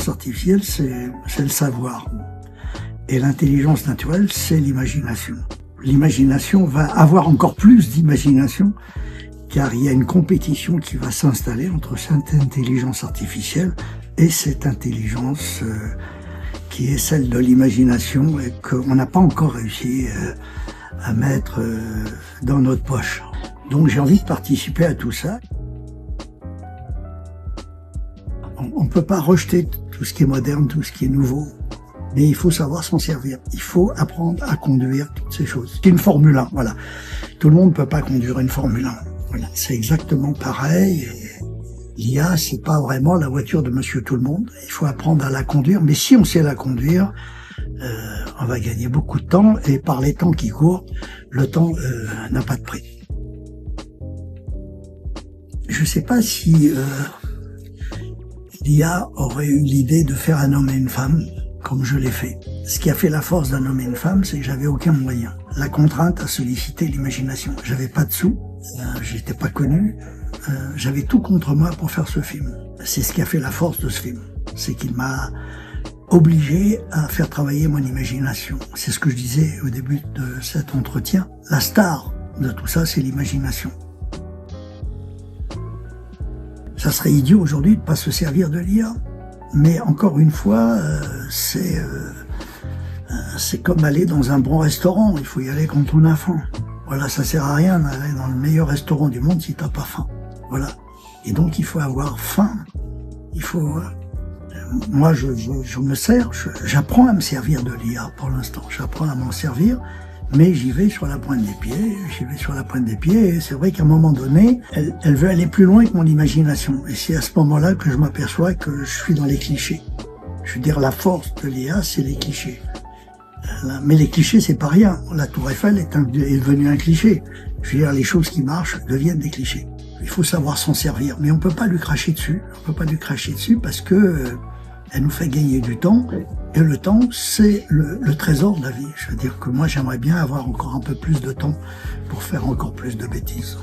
l'intelligence artificielle, c'est le savoir. Et l'intelligence naturelle, c'est l'imagination. L'imagination va avoir encore plus d'imagination, car il y a une compétition qui va s'installer entre cette intelligence artificielle et cette intelligence qui est celle de l'imagination et qu'on n'a pas encore réussi à mettre dans notre poche. Donc j'ai envie de participer à tout ça. On ne peut pas rejeter tout ce qui est moderne, tout ce qui est nouveau, mais il faut savoir s'en servir. Il faut apprendre à conduire toutes ces choses. C'est une Formule 1, voilà. Tout le monde ne peut pas conduire une Formule 1. Voilà, c'est exactement pareil. L'IA, c'est pas vraiment la voiture de Monsieur Tout-le-Monde. Il faut apprendre à la conduire, mais si on sait la conduire, on va gagner beaucoup de temps, et par les temps qui courent, le temps n'a pas de prix. Je sais pas si l'IA aurait eu l'idée de faire un homme et une femme, comme je l'ai fait. Ce qui a fait la force d'un homme et une femme, c'est que j'avais aucun moyen. La contrainte a sollicité l'imagination. J'avais pas de sous, j'étais pas connu, j'avais tout contre moi pour faire ce film. C'est ce qui a fait la force de ce film. C'est qu'il m'a obligé à faire travailler mon imagination. C'est ce que je disais au début de cet entretien. La star de tout ça, c'est l'imagination. Ça serait idiot aujourd'hui de pas se servir de l'IA. Mais encore une fois, c'est comme aller dans un bon restaurant. Il faut y aller quand on a faim. Voilà, ça sert à rien d'aller dans le meilleur restaurant du monde si t'as pas faim. Voilà. Et donc il faut avoir faim. Il faut. Moi, je me sers. J'apprends à me servir de l'IA pour l'instant. J'apprends à m'en servir. Mais j'y vais sur la pointe des pieds, et c'est vrai qu'à un moment donné, elle veut aller plus loin que mon imagination. Et c'est à ce moment-là que je m'aperçois que je suis dans les clichés. Je veux dire, la force de l'IA, c'est les clichés. Mais les clichés, c'est pas rien. La Tour Eiffel est devenue un cliché. Je veux dire, les choses qui marchent deviennent des clichés. Il faut savoir s'en servir, mais on peut pas lui cracher dessus. On peut pas lui cracher dessus parce que elle nous fait gagner du temps, et le temps, c'est le trésor de la vie. Je veux dire que moi, j'aimerais bien avoir encore un peu plus de temps pour faire encore plus de bêtises.